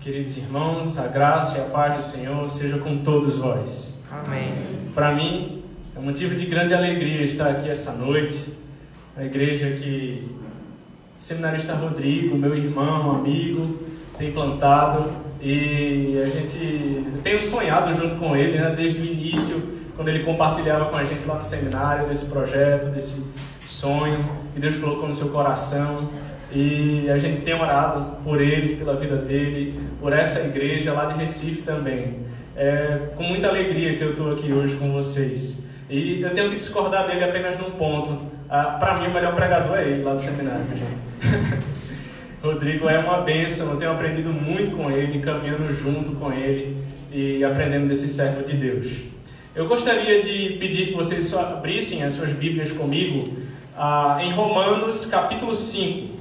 Queridos irmãos, a graça e a paz do Senhor seja com todos vós. Amém. Para mim, é um motivo de grande alegria estar aqui essa noite, na igreja que o seminarista Rodrigo, meu irmão, amigo, tem plantado, e a gente tem sonhado junto com ele, né, desde o início, quando ele compartilhava com a gente lá no seminário desse projeto, desse sonho que Deus colocou no seu coração. E a gente tem orado por ele, pela vida dele, por essa igreja lá de Recife também. É com muita alegria que eu estou aqui hoje com vocês. E eu tenho que discordar dele apenas num ponto. Para mim, o melhor pregador é ele lá do seminário, gente. Rodrigo é uma bênção, eu tenho aprendido muito com ele, caminhando junto com ele e aprendendo desse servo de Deus. Eu gostaria de pedir que vocês abrissem as suas Bíblias comigo em Romanos capítulo 5.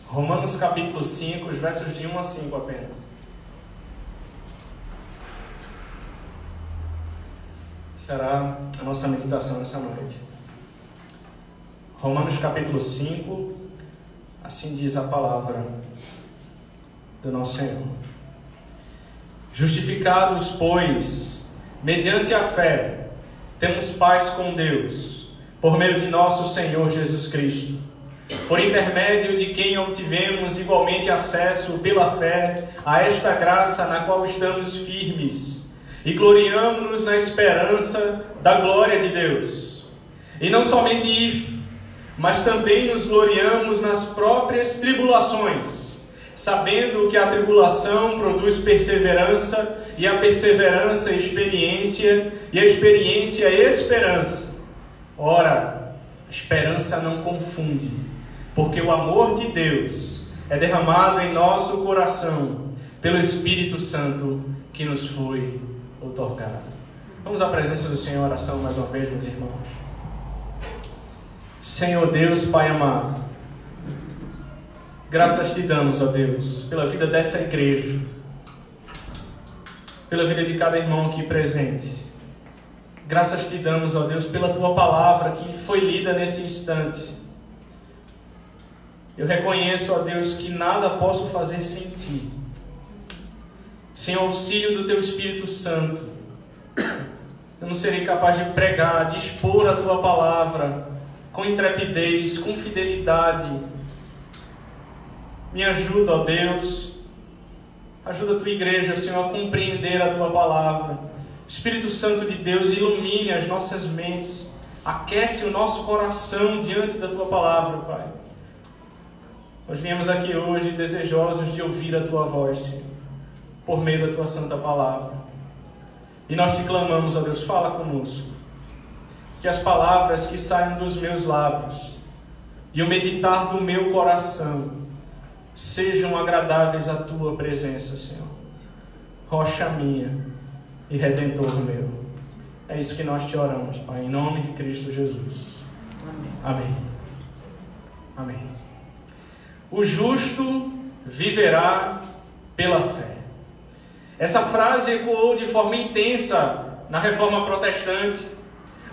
Romanos capítulo 5, os versos de 1 a 5 apenas. Será a nossa meditação nessa noite. Romanos capítulo 5, assim diz a palavra do nosso Senhor. Justificados, pois, mediante a fé, temos paz com Deus, por meio de nosso Senhor Jesus Cristo, por intermédio de quem obtivemos igualmente acesso pela fé a esta graça na qual estamos firmes e gloriamo-nos na esperança da glória de Deus. E não somente isto, mas também nos gloriamos nas próprias tribulações, sabendo que a tribulação produz perseverança, e a perseverança experiência, e a experiência esperança. Ora, a esperança não confunde, porque o amor de Deus é derramado em nosso coração pelo Espírito Santo que nos foi outorgado. Vamos à presença do Senhor, oração mais uma vez, meus irmãos. Senhor Deus, Pai amado, graças te damos, ó Deus, pela vida dessa igreja, pela vida de cada irmão aqui presente. Graças te damos, ó Deus, pela tua palavra que foi lida nesse instante. Eu reconheço, ó Deus, que nada posso fazer sem ti. Sem o auxílio do teu Espírito Santo, eu não serei capaz de pregar, de expor a tua palavra com intrepidez, com fidelidade. Me ajuda, ó Deus, ajuda a tua igreja, Senhor, a compreender a tua palavra. Espírito Santo de Deus, ilumine as nossas mentes, aquece o nosso coração diante da tua palavra, Pai. Nós viemos aqui hoje desejosos de ouvir a tua voz, Senhor, por meio da tua santa palavra. E nós te clamamos, ó Deus, fala conosco. Que as palavras que saem dos meus lábios e o meditar do meu coração sejam agradáveis à tua presença, Senhor. Rocha minha e Redentor meu. É isso que nós te oramos, Pai, em nome de Cristo Jesus. Amém. Amém. O justo viverá pela fé. Essa frase ecoou de forma intensa na Reforma Protestante,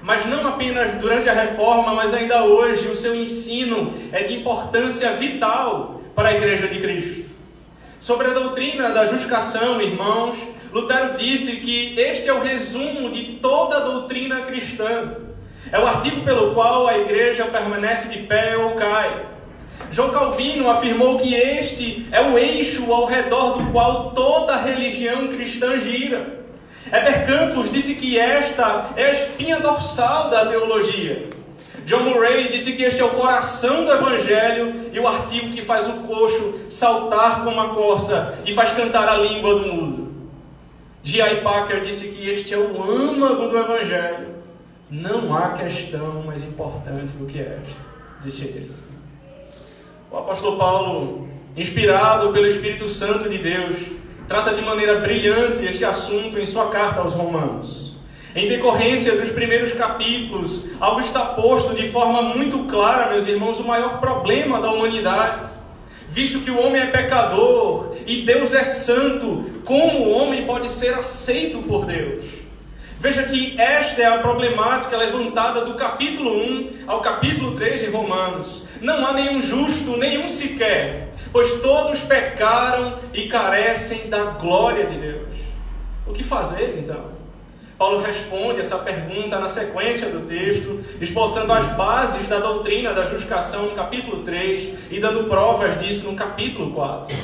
mas não apenas durante a Reforma, mas ainda hoje o seu ensino é de importância vital para a Igreja de Cristo. Sobre a doutrina da justificação, irmãos, Lutero disse que este é o resumo de toda a doutrina cristã. É o artigo pelo qual a Igreja permanece de pé ou cai. João Calvino afirmou que este é o eixo ao redor do qual toda a religião cristã gira. Heber Campos disse que esta é a espinha dorsal da teologia. John Murray disse que este é o coração do Evangelho e o artigo que faz o coxo saltar como a corça e faz cantar a língua do mudo. J.I. Packer disse que este é o âmago do Evangelho. Não há questão mais importante do que esta, disse ele. O apóstolo Paulo, inspirado pelo Espírito Santo de Deus, trata de maneira brilhante este assunto em sua carta aos Romanos. Em decorrência dos primeiros capítulos, algo está posto de forma muito clara, meus irmãos, o maior problema da humanidade. Visto que o homem é pecador e Deus é santo, como o homem pode ser aceito por Deus. Veja que esta é a problemática levantada do capítulo 1 ao capítulo 3 de Romanos. Não há nenhum justo, nenhum sequer, pois todos pecaram e carecem da glória de Deus. O que fazer, então? Paulo responde essa pergunta na sequência do texto, esboçando as bases da doutrina da justificação no capítulo 3 e dando provas disso no capítulo 4.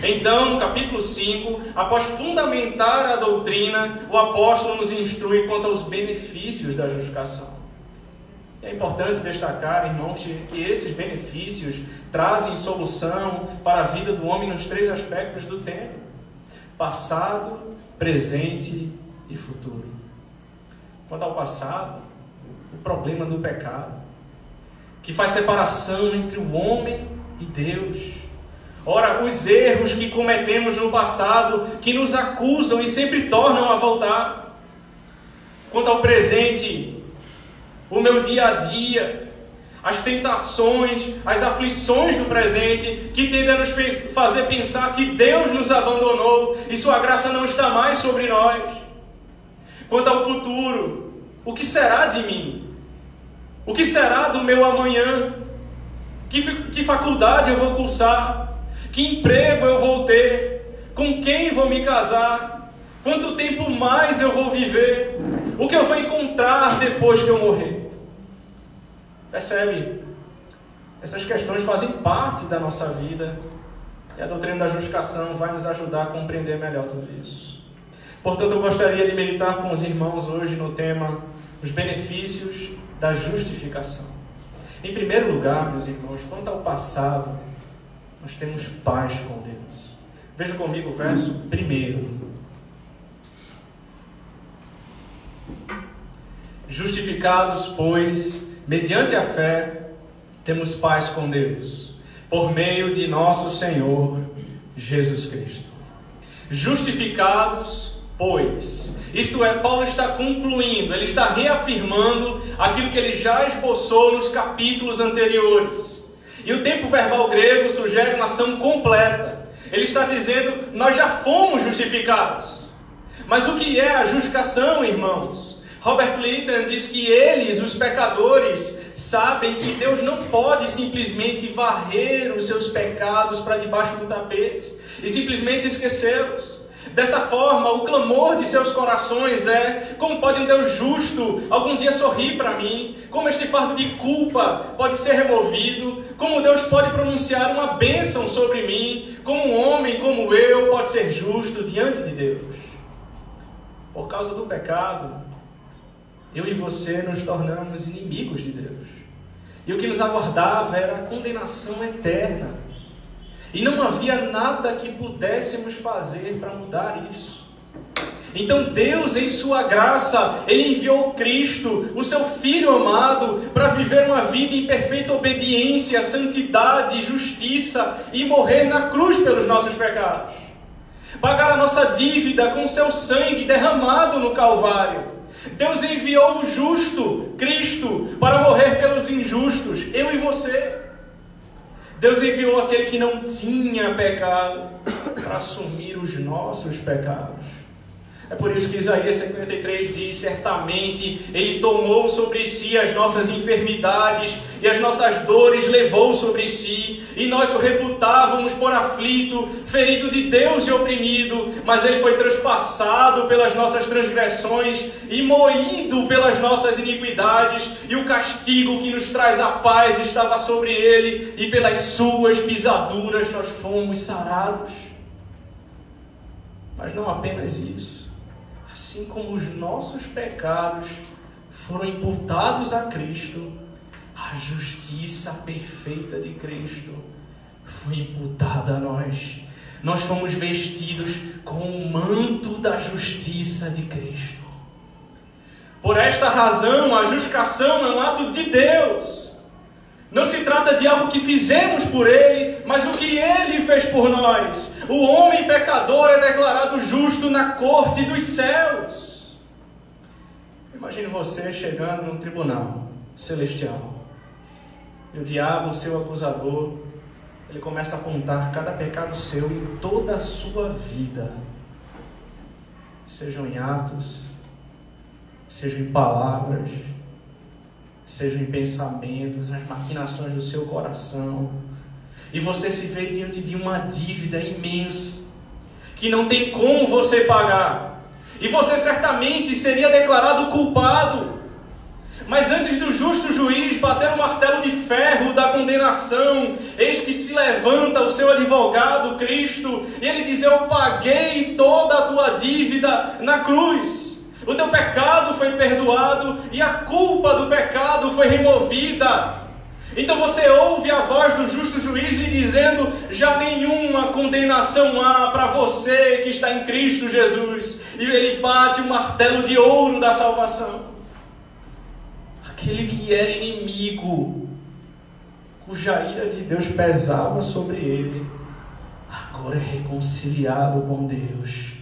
Então, no capítulo 5, após fundamentar a doutrina, o apóstolo nos instrui quanto aos benefícios da justificação. É importante destacar, irmãos, que esses benefícios trazem solução para a vida do homem nos 3 aspectos do tempo: passado, presente e futuro. Quanto ao passado, o problema do pecado, que faz separação entre o homem e Deus. Ora, os erros que cometemos no passado, que nos acusam e sempre tornam a voltar. Quanto ao presente, o meu dia a dia, as tentações, as aflições do presente, que tendem a nos fazer pensar que Deus nos abandonou e sua graça não está mais sobre nós. Quanto ao futuro, o que será de mim? O que será do meu amanhã? Que faculdade eu vou cursar? Que emprego eu vou ter? Com quem vou me casar? Quanto tempo mais eu vou viver? O que eu vou encontrar depois que eu morrer? Percebe? Essas questões fazem parte da nossa vida e a doutrina da justificação vai nos ajudar a compreender melhor tudo isso. Portanto, eu gostaria de meditar com os irmãos hoje no tema os benefícios da justificação. Em primeiro lugar, meus irmãos, quanto ao passado, nós temos paz com Deus. Veja comigo o verso 1. Justificados, pois, mediante a fé, temos paz com Deus, por meio de nosso Senhor Jesus Cristo. Justificados, pois, isto é, Paulo está concluindo, ele está reafirmando aquilo que ele já esboçou nos capítulos anteriores. E o tempo verbal grego sugere uma ação completa. Ele está dizendo, nós já fomos justificados. Mas o que é a justificação, irmãos? Robert Litton diz que eles, os pecadores, sabem que Deus não pode simplesmente varrer os seus pecados para debaixo do tapete e simplesmente esquecê-los. Dessa forma, o clamor de seus corações é: como pode um Deus justo algum dia sorrir para mim? Como este fardo de culpa pode ser removido? Como Deus pode pronunciar uma bênção sobre mim? Como um homem como eu pode ser justo diante de Deus? Por causa do pecado, eu e você nos tornamos inimigos de Deus. E o que nos aguardava era a condenação eterna. E não havia nada que pudéssemos fazer para mudar isso. Então Deus, em sua graça, Ele enviou Cristo, o seu Filho amado, para viver uma vida em perfeita obediência, santidade, justiça e morrer na cruz pelos nossos pecados. Pagar a nossa dívida com seu sangue derramado no Calvário. Deus enviou o justo, Cristo, para morrer pelos injustos, eu e você. Deus enviou aquele que não tinha pecado para assumir os nossos pecados. É por isso que Isaías 53 diz, certamente Ele tomou sobre si as nossas enfermidades e as nossas dores levou sobre si, e nós o reputávamos por aflito, ferido de Deus e oprimido, mas Ele foi transpassado pelas nossas transgressões e moído pelas nossas iniquidades, e o castigo que nos traz a paz estava sobre Ele, e pelas suas pisaduras nós fomos sarados. Mas não apenas isso. Assim como os nossos pecados foram imputados a Cristo, a justiça perfeita de Cristo foi imputada a nós. Nós fomos vestidos com o manto da justiça de Cristo. Por esta razão, a justificação é um ato de Deus. Não se trata de algo que fizemos por Ele, mas o que Ele fez por nós. O homem pecador é declarado justo na corte dos céus. Imagine você chegando num tribunal celestial. E o diabo, o seu acusador, ele começa a apontar cada pecado seu em toda a sua vida. sejam em atos, sejam em palavras, sejam em pensamentos, nas maquinações do seu coração, e você se vê diante de uma dívida imensa, que não tem como você pagar, e você certamente seria declarado culpado. Mas antes do justo juiz bater o martelo de ferro da condenação, eis que se levanta o seu advogado, Cristo, e ele diz: eu paguei toda a tua dívida na cruz. O teu pecado foi perdoado e a culpa do pecado foi removida. Então você ouve a voz do justo juiz lhe dizendo: já nenhuma condenação há para você que está em Cristo Jesus. E ele bate o martelo de ouro da salvação. Aquele que era inimigo, cuja ira de Deus pesava sobre ele, agora é reconciliado com Deus.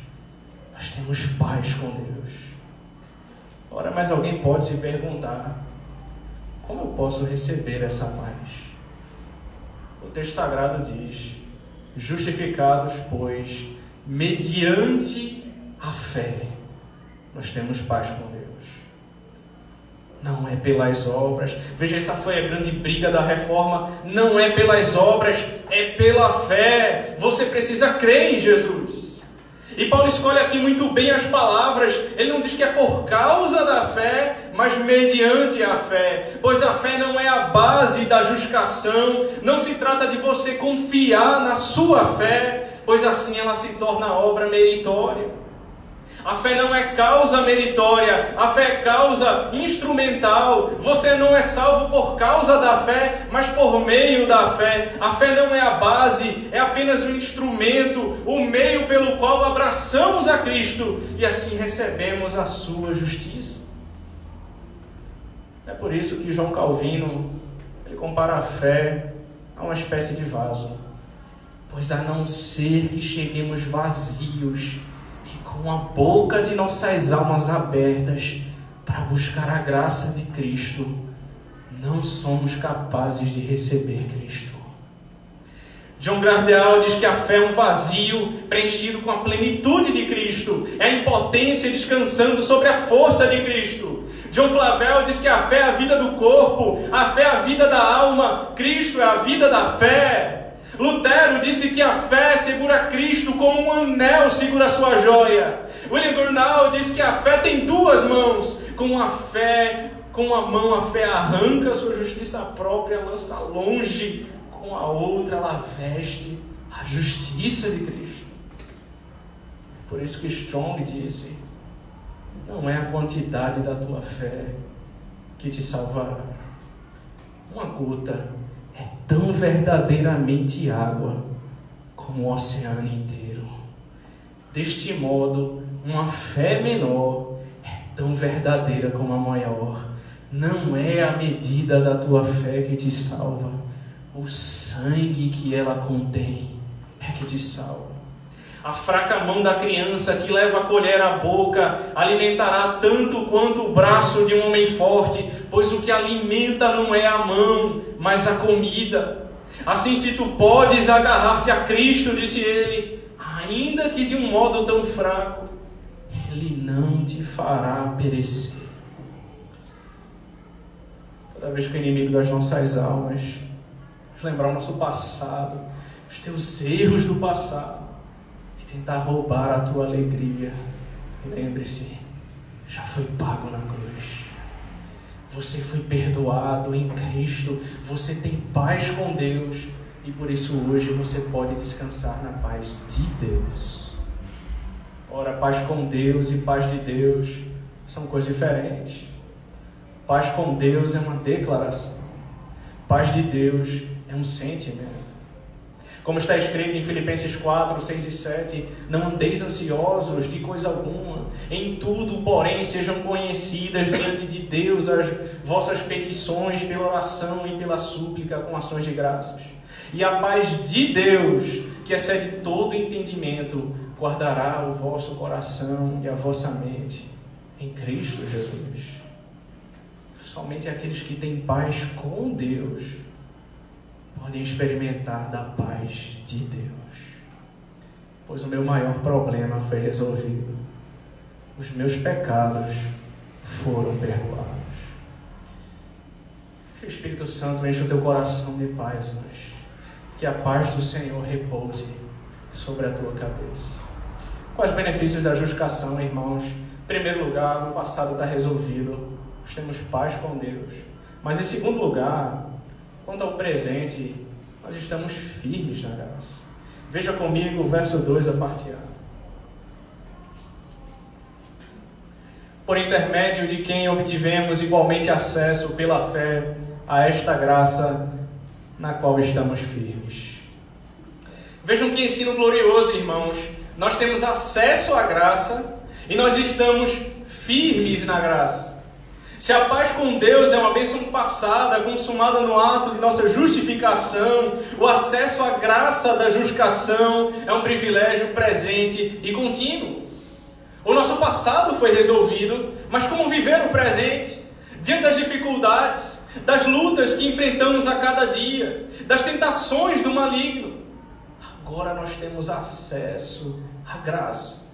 Nós temos paz com Deus. Ora, mas alguém pode se perguntar: como eu posso receber essa paz? O texto sagrado diz: justificados, pois, mediante a fé, nós temos paz com Deus. Não é pelas obras. Veja, essa foi a grande briga da reforma. Não é pelas obras, é pela fé. Você precisa crer em Jesus. E Paulo escolhe aqui muito bem as palavras. Ele não diz que é por causa da fé, mas mediante a fé. Pois a fé não é a base da justificação. Não se trata de você confiar na sua fé, pois assim ela se torna obra meritória. A fé não é causa meritória, a fé é causa instrumental. Você não é salvo por causa da fé, mas por meio da fé. A fé não é a base, é apenas um instrumento, o meio pelo qual abraçamos a Cristo e assim recebemos a sua justiça. É por isso que João Calvino ele compara a fé a uma espécie de vaso. Pois a não ser que cheguemos vazios, com a boca de nossas almas abertas para buscar a graça de Cristo, não somos capazes de receber Cristo. John Gardel diz que a fé é um vazio preenchido com a plenitude de Cristo, é a impotência descansando sobre a força de Cristo. John Flavel diz que a fé é a vida do corpo, a fé é a vida da alma, Cristo é a vida da fé. Lutero disse que a fé segura Cristo como um anel segura a sua joia. William Gurnall diz que a fé tem duas mãos. Com uma mão a fé arranca a sua justiça própria, lança longe. Com a outra ela veste a justiça de Cristo. Por isso que Strong disse: não é a quantidade da tua fé que te salvará. Uma gota é tão verdadeiramente água como o oceano inteiro. Deste modo, uma fé menor é tão verdadeira como a maior. Não é a medida da tua fé que te salva, o sangue que ela contém é que te salva. A fraca mão da criança que leva a colher à boca alimentará tanto quanto o braço de um homem forte, pois o que alimenta não é a mão, mas a comida. Assim, se tu podes agarrar-te a Cristo, disse ele, ainda que de um modo tão fraco, Ele não te fará perecer. Toda vez que o inimigo das nossas almas lembrar o nosso passado, os teus erros do passado, tentar roubar a tua alegria, lembre-se, já foi pago na cruz. Você foi perdoado em Cristo, você tem paz com Deus e por isso hoje você pode descansar na paz de Deus. Ora, paz com Deus e paz de Deus são coisas diferentes. Paz com Deus é uma declaração, paz de Deus é um sentimento. Como está escrito em Filipenses 4, 6 e 7, não andeis ansiosos de coisa alguma, em tudo, porém, sejam conhecidas diante de Deus as vossas petições pela oração e pela súplica com ações de graças. E a paz de Deus, que excede todo entendimento, guardará o vosso coração e a vossa mente em Cristo Jesus. Somente aqueles que têm paz com Deus podem experimentar da paz de Deus. Pois o meu maior problema foi resolvido. os meus pecados foram perdoados. Que o Espírito Santo enche o teu coração de paz hoje. Que a paz do Senhor repouse sobre a tua cabeça. Quais os benefícios da justificação, irmãos? Em primeiro lugar, no passado está resolvido. Nós temos paz com Deus. Mas em segundo lugar, quanto ao presente, nós estamos firmes na graça. Veja comigo o verso 2, a parte A. Por intermédio de quem obtivemos igualmente acesso pela fé a esta graça na qual estamos firmes. Vejam que ensino glorioso, irmãos. Nós temos acesso à graça e nós estamos firmes na graça. Se a paz com Deus é uma bênção passada, consumada no ato de nossa justificação, o acesso à graça da justificação é um privilégio presente e contínuo. O nosso passado foi resolvido, mas como viver o presente? Diante das dificuldades, das lutas que enfrentamos a cada dia, das tentações do maligno. Agora nós temos acesso à graça.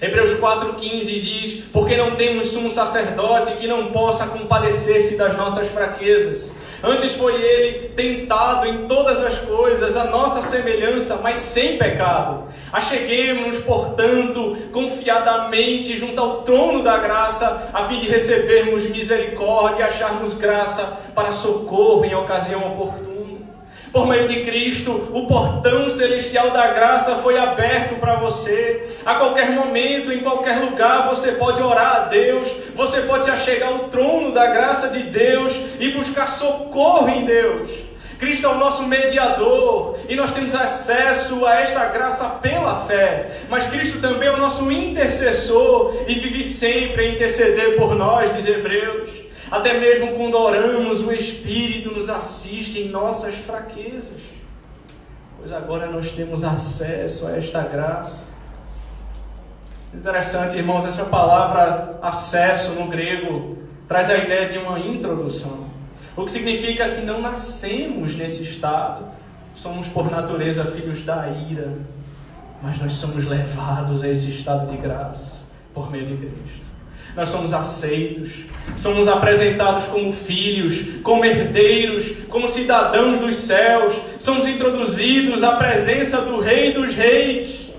Hebreus 4,15 diz: porque não temos sumo sacerdote que não possa compadecer-se das nossas fraquezas. Antes foi ele tentado em todas as coisas, a nossa semelhança, mas sem pecado. Acheguemo-nos, portanto, confiadamente junto ao trono da graça, a fim de recebermos misericórdia e acharmos graça para socorro em ocasião oportuna. Por meio de Cristo, o portão celestial da graça foi aberto para você. A qualquer momento, em qualquer lugar, você pode orar a Deus, você pode se achegar ao trono da graça de Deus e buscar socorro em Deus. Cristo é o nosso mediador e nós temos acesso a esta graça pela fé. Mas Cristo também é o nosso intercessor e vive sempre a interceder por nós, diz Hebreus. Até mesmo quando oramos, o Espírito nos assiste em nossas fraquezas. Pois agora nós temos acesso a esta graça. Interessante, irmãos, essa palavra acesso no grego traz a ideia de uma introdução. O que significa que não nascemos nesse estado. Somos por natureza filhos da ira. Mas nós somos levados a esse estado de graça por meio de Cristo. Nós somos aceitos, somos apresentados como filhos, como herdeiros, como cidadãos dos céus, somos introduzidos à presença do Rei dos Reis.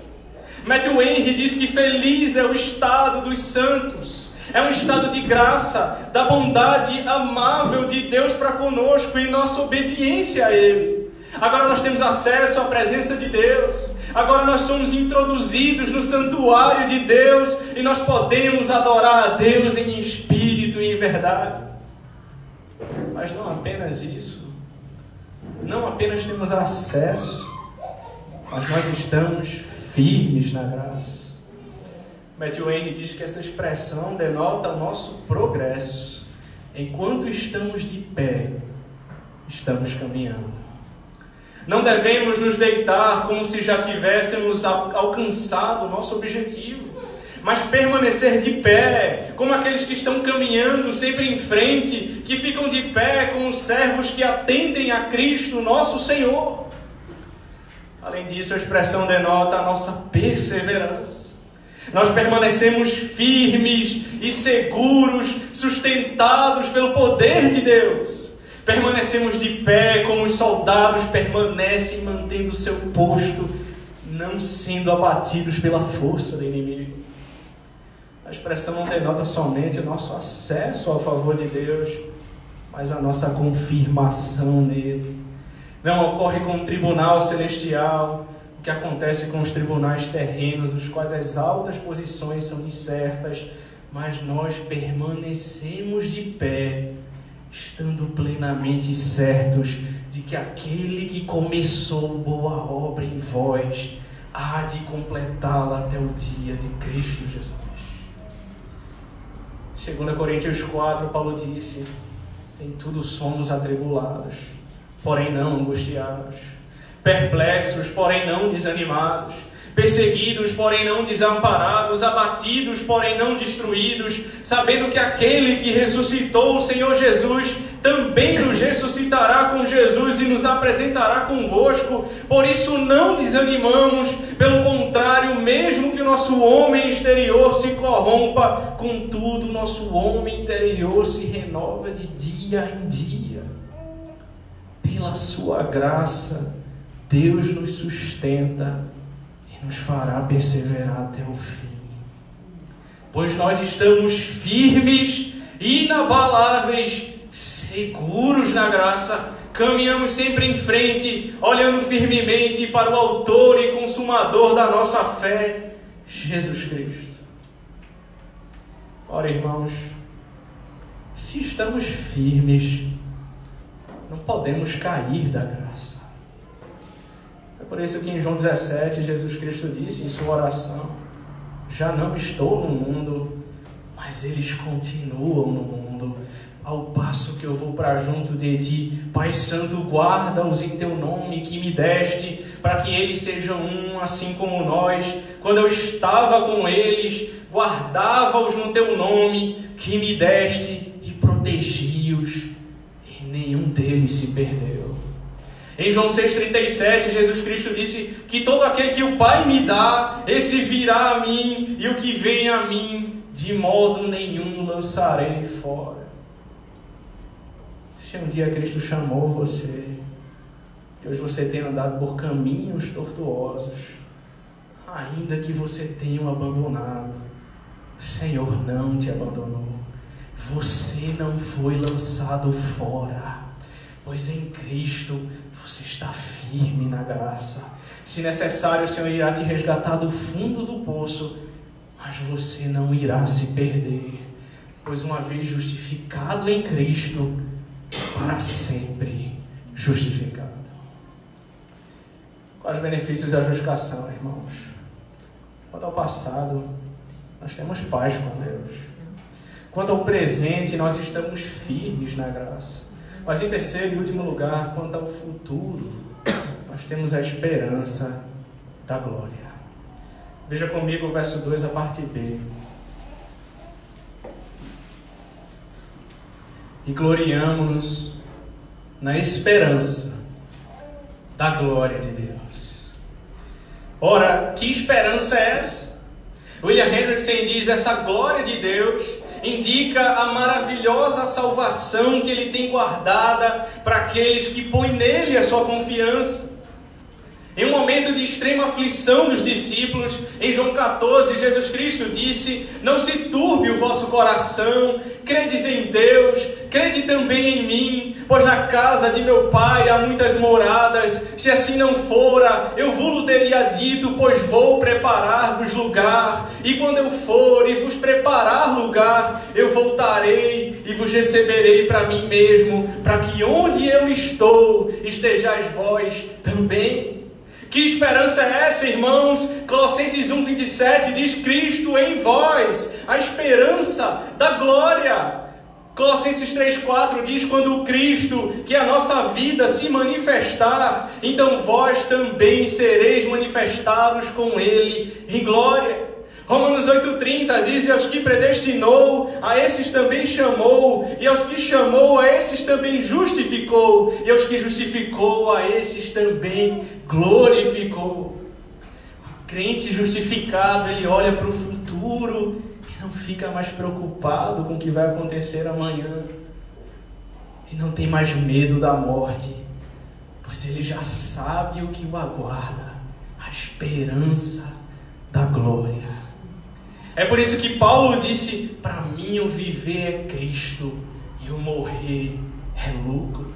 Matthew Henry diz que feliz é o estado dos santos, é um estado de graça, da bondade amável de Deus para conosco e nossa obediência a Ele. Agora nós temos acesso à presença de Deus. Agora nós somos introduzidos no santuário de Deus e nós podemos adorar a Deus em espírito e em verdade. Mas não apenas isso. Não apenas temos acesso, mas nós estamos firmes na graça. Matthew Henry diz que essa expressão denota o nosso progresso. Enquanto estamos de pé, estamos caminhando. Não devemos nos deitar como se já tivéssemos alcançado o nosso objetivo, mas permanecer de pé, como aqueles que estão caminhando sempre em frente, que ficam de pé como servos que atendem a Cristo, nosso Senhor. Além disso, a expressão denota a nossa perseverança. Nós permanecemos firmes e seguros, sustentados pelo poder de Deus. Permanecemos de pé como os soldados permanecem mantendo o seu posto, não sendo abatidos pela força do inimigo. A expressão não denota somente o nosso acesso ao favor de Deus, mas a nossa confirmação nele. Não ocorre com o tribunal celestial o que acontece com os tribunais terrenos, nos quais as altas posições são incertas, mas nós permanecemos de pé, estando plenamente certos de que aquele que começou boa obra em vós há de completá-la até o dia de Cristo Jesus. 2 Coríntios 4, Paulo disse: em tudo somos atribulados, porém não angustiados, perplexos, porém não desanimados, perseguidos, porém não desamparados, abatidos, porém não destruídos, sabendo que aquele que ressuscitou o Senhor Jesus também nos ressuscitará com Jesus e nos apresentará convosco. Por isso não desanimamos, Pelo contrário, mesmo que o nosso homem exterior se corrompa, contudo, o nosso homem interior se renova de dia em dia. Pela sua graça, Deus nos sustenta e nos fará perseverar até o fim. Pois nós estamos firmes, inabaláveis, seguros na graça, caminhamos sempre em frente, olhando firmemente para o autor e consumador da nossa fé, Jesus Cristo. Ora, irmãos, se estamos firmes, não podemos cair da graça. É por isso que em João 17, Jesus Cristo disse em sua oração: já não estou no mundo, mas eles continuam no mundo, ao passo que eu vou para junto de ti. Pai Santo, guarda-os em teu nome que me deste, para que eles sejam um, assim como nós. Quando eu estava com eles, guardava-os no teu nome que me deste e protegi-os, e nenhum deles se perdeu. Em João 6,37, Jesus Cristo disse que todo aquele que o Pai me dá, esse virá a mim, e o que vem a mim, de modo nenhum lançarei fora. Se um dia Cristo chamou você, e hoje você tem andado por caminhos tortuosos, ainda que você tenha o abandonado, o Senhor não te abandonou. Você não foi lançado fora, pois em Cristo você está firme na graça. Se necessário, o Senhor irá te resgatar do fundo do poço, mas você não irá se perder, pois uma vez justificado em Cristo, para sempre justificado. Quais os benefícios da justificação, irmãos? Quanto ao passado, nós temos paz com Deus. Quanto ao presente, nós estamos firmes na graça. Mas em terceiro e último lugar, quanto ao futuro, nós temos a esperança da glória. Veja comigo o verso 2, a parte B. E gloriamo-nos na esperança da glória de Deus. Ora, que esperança é essa? William Hendrickson diz: essa glória de Deus indica a maravilhosa salvação que Ele tem guardada para aqueles que põem nele a sua confiança. Em um momento de extrema aflição dos discípulos, em João 14, Jesus Cristo disse: não se turbe o vosso coração, credes em Deus, crede também em mim, pois na casa de meu Pai há muitas moradas. Se assim não fora, eu vos teria dito, pois vou preparar-vos lugar. E quando eu for e vos preparar lugar, eu voltarei e vos receberei para mim mesmo, para que onde eu estou, estejais vós também. Que esperança é essa, irmãos? Colossenses 1,27 diz: Cristo em vós, a esperança da glória. Colossenses 3,4 diz: quando o Cristo, que é a nossa vida, se manifestar, então vós também sereis manifestados com Ele em glória. Romanos 8,30 diz: e aos que predestinou, a esses também chamou, e aos que chamou, a esses também justificou, e aos que justificou, a esses também glorificou. O crente justificado, ele olha para o futuro e não fica mais preocupado com o que vai acontecer amanhã, e não tem mais medo da morte, pois ele já sabe o que o aguarda, a esperança da glória. É por isso que Paulo disse: para mim o viver é Cristo e o morrer é lucro.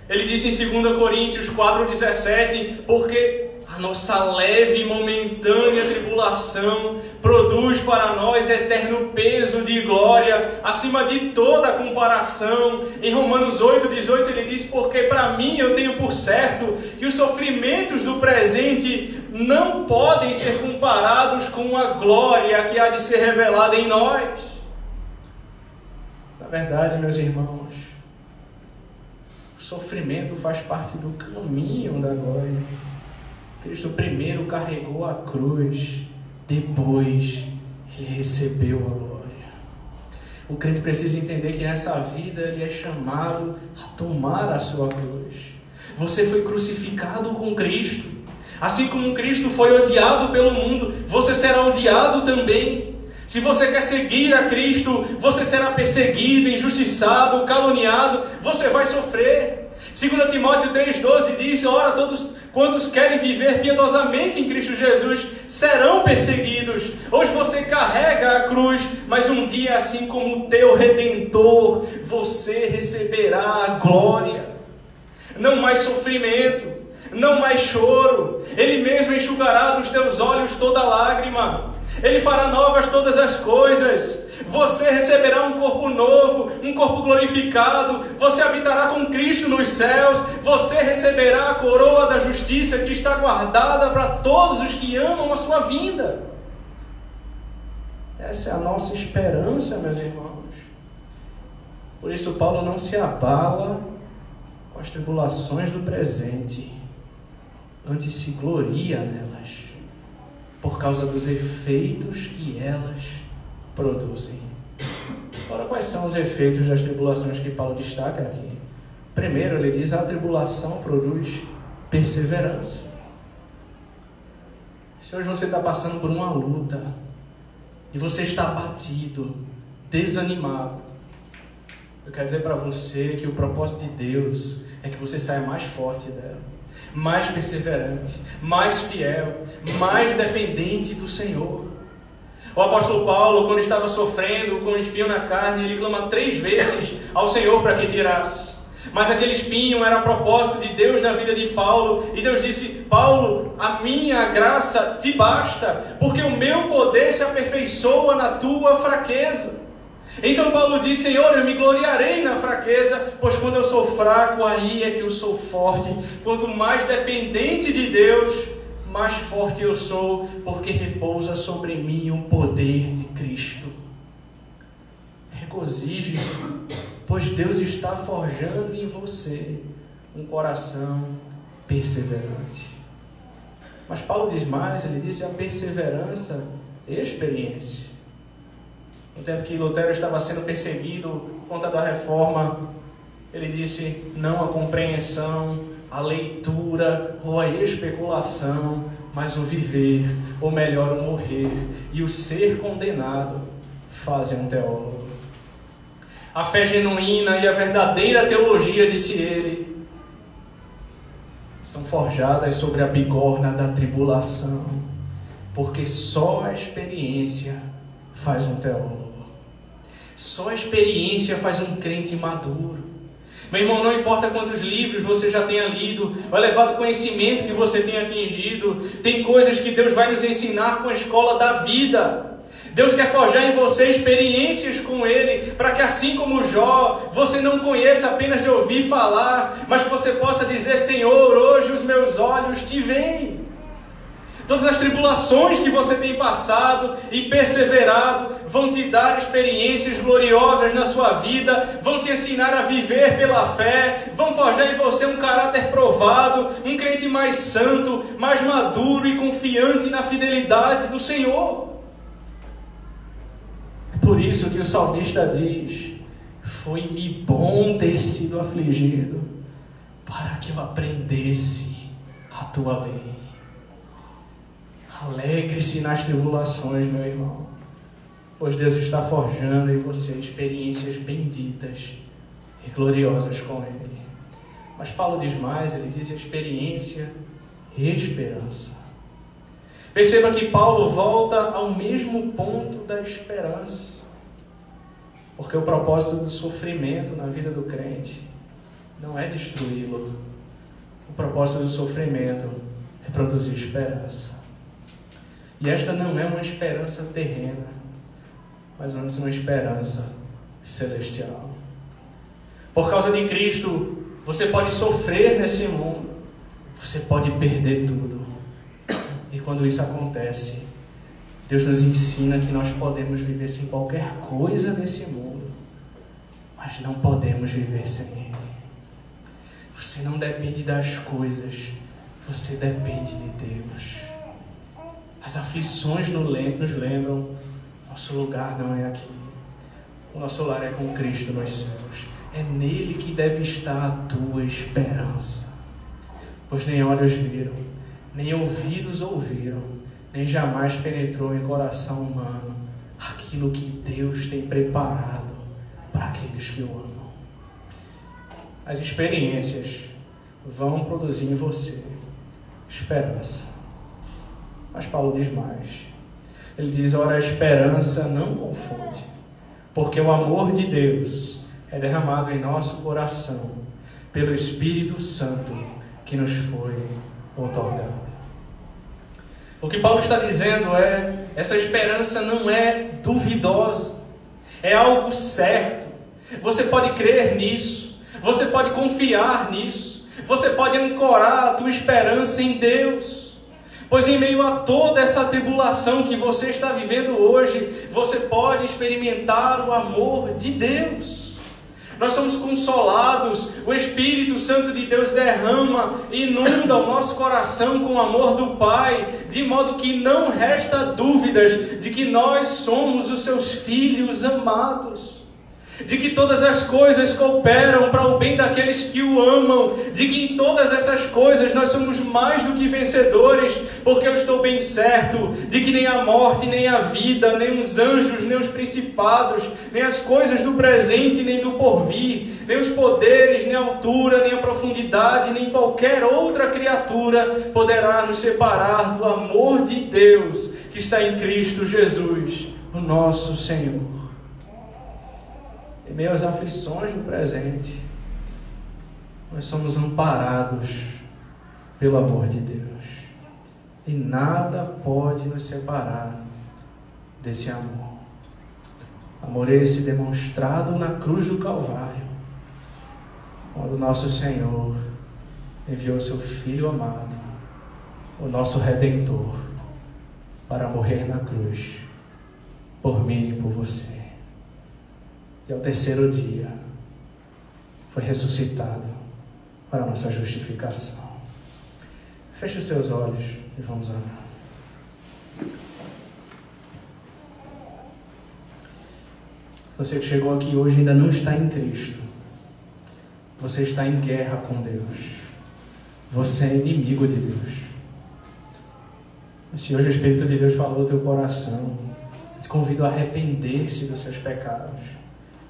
Ele disse em 2 Coríntios 4,17: porque a nossa leve e momentânea tribulação produz para nós eterno peso de glória, acima de toda comparação. Em Romanos 8,18 ele diz: porque para mim eu tenho por certo que os sofrimentos do presente não podem ser comparados com a glória que há de ser revelada em nós. Na verdade, meus irmãos, o sofrimento faz parte do caminho da glória. Cristo primeiro carregou a cruz, depois ele recebeu a glória. O crente precisa entender que nessa vida ele é chamado a tomar a sua cruz. Você foi crucificado com Cristo. Assim como Cristo foi odiado pelo mundo, você será odiado também. Se você quer seguir a Cristo, você será perseguido, injustiçado, caluniado, você vai sofrer. 2 Timóteo 3,12 diz: ora, todos quantos querem viver piedosamente em Cristo Jesus serão perseguidos. Hoje você carrega a cruz, mas um dia, assim como o teu Redentor, você receberá a glória. Não mais sofrimento, não mais choro. Ele mesmo enxugará dos teus olhos toda lágrima. Ele fará novas todas as coisas. Você receberá um corpo novo, um corpo glorificado. Você habitará com Cristo nos céus. Você receberá a coroa da justiça que está guardada para todos os que amam a sua vinda. Essa é a nossa esperança, meus irmãos. Por isso Paulo não se abala com as tribulações do presente, antes se gloria nelas, por causa dos efeitos que elas produzem. Ora, quais são os efeitos das tribulações que Paulo destaca aqui? Primeiro, ele diz: a tribulação produz perseverança. Se hoje você está passando por uma luta, e você está abatido, desanimado, eu quero dizer para você que o propósito de Deus é que você saia mais forte dela, mais perseverante, mais fiel, mais dependente do Senhor. O apóstolo Paulo, quando estava sofrendo com um espinho na carne, ele clama 3 vezes ao Senhor para que tirasse. Mas aquele espinho era propósito de Deus na vida de Paulo, e Deus disse: Paulo, a minha graça te basta, porque o meu poder se aperfeiçoa na tua fraqueza. Então Paulo diz: Senhor, eu me gloriarei na fraqueza, pois quando eu sou fraco, aí é que eu sou forte. Quanto mais dependente de Deus, mais forte eu sou, porque repousa sobre mim o poder de Cristo. Regozije-se, pois Deus está forjando em você um coração perseverante. Mas Paulo diz mais, ele diz: a perseverança é experiência. No tempo que Lutero estava sendo perseguido por conta da reforma, ele disse: não a compreensão, a leitura ou a especulação, mas o viver, ou melhor, o morrer e o ser condenado fazem um teólogo. A fé genuína e a verdadeira teologia, disse ele, são forjadas sobre a bigorna da tribulação, porque só a experiência faz um teólogo. Só a experiência faz um crente maduro. Meu irmão, não importa quantos livros você já tenha lido, o elevado conhecimento que você tenha atingido, tem coisas que Deus vai nos ensinar com a escola da vida. Deus quer forjar em você experiências com Ele, para que assim como Jó, você não conheça apenas de ouvir falar, mas que você possa dizer: Senhor, hoje os meus olhos te veem. Todas as tribulações que você tem passado e perseverado vão te dar experiências gloriosas na sua vida, vão te ensinar a viver pela fé, vão forjar em você um caráter provado, um crente mais santo, mais maduro e confiante na fidelidade do Senhor. É por isso que o salmista diz: foi-me bom ter sido afligido, para que eu aprendesse a tua lei. Alegre-se nas tribulações, meu irmão, pois Deus está forjando em você experiências benditas e gloriosas com Ele. Mas Paulo diz mais, ele diz experiência e esperança. Perceba que Paulo volta ao mesmo ponto da esperança, porque o propósito do sofrimento na vida do crente não é destruí-lo. O propósito do sofrimento é produzir esperança. E esta não é uma esperança terrena, mas antes uma esperança celestial. Por causa de Cristo, você pode sofrer nesse mundo, você pode perder tudo. E quando isso acontece, Deus nos ensina que nós podemos viver sem qualquer coisa nesse mundo, mas não podemos viver sem Ele. Você não depende das coisas, você depende de Deus. As aflições nos lembram: nosso lugar não é aqui. O nosso lar é com Cristo nos céus. É nele que deve estar a tua esperança. Pois nem olhos viram, nem ouvidos ouviram, nem jamais penetrou em coração humano aquilo que Deus tem preparado para aqueles que o amam. As experiências vão produzir em você esperança. Mas Paulo diz mais. Ele diz: ora, a esperança não confunde, porque o amor de Deus é derramado em nosso coração pelo Espírito Santo que nos foi outorgado. O que Paulo está dizendo é: essa esperança não é duvidosa, é algo certo. Você pode crer nisso, você pode confiar nisso, você pode ancorar a tua esperança em Deus. Pois em meio a toda essa tribulação que você está vivendo hoje, você pode experimentar o amor de Deus. Nós somos consolados, o Espírito Santo de Deus derrama, inunda o nosso coração com o amor do Pai, de modo que não resta dúvidas de que nós somos os seus filhos amados. De que todas as coisas cooperam para o bem daqueles que o amam, de que em todas essas coisas nós somos mais do que vencedores, porque eu estou bem certo de que nem a morte, nem a vida, nem os anjos, nem os principados, nem as coisas do presente, nem do porvir, nem os poderes, nem a altura, nem a profundidade, nem qualquer outra criatura poderá nos separar do amor de Deus que está em Cristo Jesus, o nosso Senhor. Em meio às aflições do presente, nós somos amparados pelo amor de Deus. E nada pode nos separar desse amor. Amor esse demonstrado na cruz do Calvário, quando nosso Senhor enviou seu Filho amado, o nosso Redentor, para morrer na cruz, por mim e por você. E ao terceiro dia, foi ressuscitado para a nossa justificação. Feche os seus olhos e vamos orar. Você que chegou aqui hoje ainda não está em Cristo. Você está em guerra com Deus. Você é inimigo de Deus. Mas se hoje o Espírito de Deus falou no teu coração, eu te convido a arrepender-se dos seus pecados,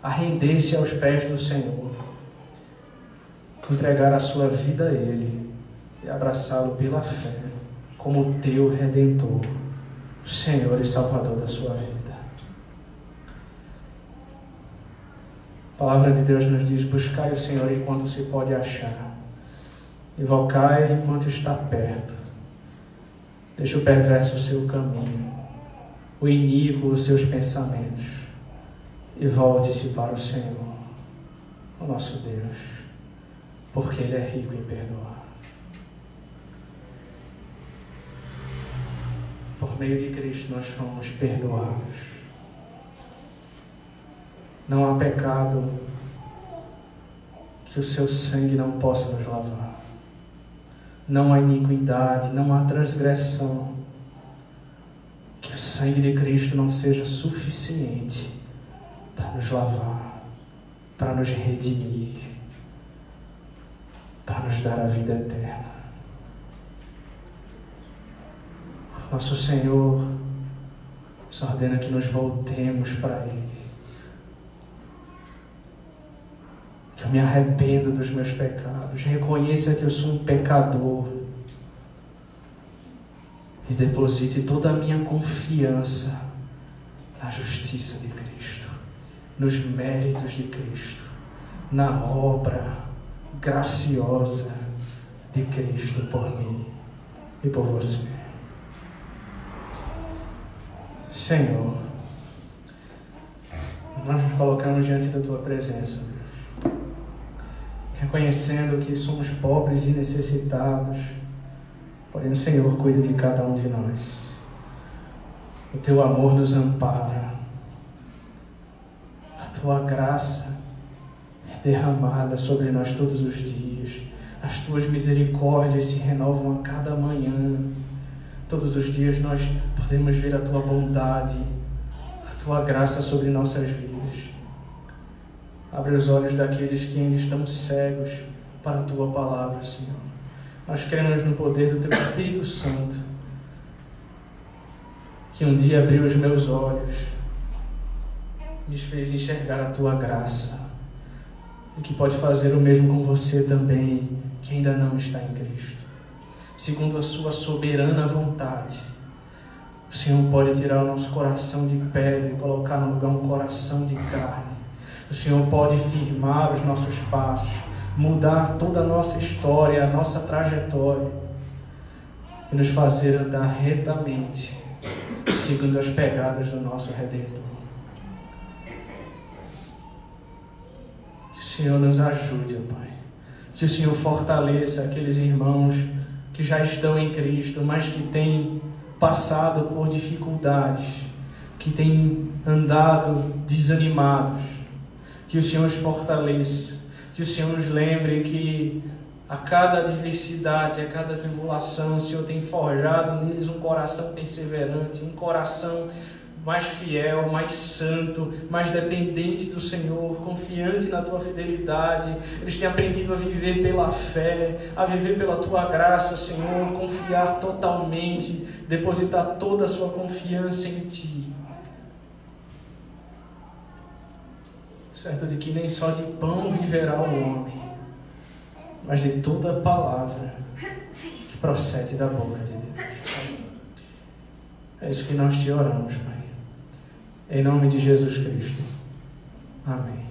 a render-se aos pés do Senhor, entregar a sua vida a Ele e abraçá-lo pela fé como teu Redentor, o Senhor e Salvador da sua vida. A palavra de Deus nos diz: buscai o Senhor enquanto se pode achar, invocai enquanto está perto. Deixa o perverso o seu caminho, o iníquo os seus pensamentos, e volte-se para o Senhor, o nosso Deus, porque Ele é rico em perdoar. Por meio de Cristo nós fomos perdoados. Não há pecado que o seu sangue não possa nos lavar. Não há iniquidade, não há transgressão que o sangue de Cristo não seja suficiente para nos lavar, para nos redimir, para nos dar a vida eterna. Nosso Senhor nos ordena que nos voltemos para Ele. Que eu me arrependa dos meus pecados, reconheça que eu sou um pecador e deposite toda a minha confiança na justiça de Cristo, nos méritos de Cristo, na obra graciosa de Cristo por mim e por você. Senhor, nós nos colocamos diante da Tua presença, Deus, reconhecendo que somos pobres e necessitados, porém o Senhor cuida de cada um de nós. O Teu amor nos ampara, a Tua graça é derramada sobre nós todos os dias, as Tuas misericórdias se renovam a cada manhã. Todos os dias nós podemos ver a Tua bondade, a Tua graça sobre nossas vidas. Abre os olhos daqueles que ainda estão cegos para a Tua palavra, Senhor. Nós cremos no poder do Teu Espírito Santo, que um dia abriu os meus olhos, me fez enxergar a Tua graça, e que pode fazer o mesmo com você também, que ainda não está em Cristo. Segundo a Sua soberana vontade, o Senhor pode tirar o nosso coração de pedra e colocar no lugar um coração de carne. O Senhor pode firmar os nossos passos, mudar toda a nossa história, a nossa trajetória, e nos fazer andar retamente, segundo as pegadas do nosso Redentor. Que o Senhor nos ajude, ó Pai. Que o Senhor fortaleça aqueles irmãos que já estão em Cristo, mas que têm passado por dificuldades, que têm andado desanimados. Que o Senhor os fortaleça, que o Senhor nos lembre que a cada adversidade, a cada tribulação, o Senhor tem forjado neles um coração perseverante, um coração mais fiel, mais santo, mais dependente do Senhor, confiante na Tua fidelidade. Eles têm aprendido a viver pela fé, a viver pela Tua graça, Senhor, confiar totalmente, depositar toda a sua confiança em Ti. Certo de que nem só de pão viverá o homem, mas de toda a palavra que procede da boca de Deus. É isso que nós te oramos, Pai. Em nome de Jesus Cristo. Amém.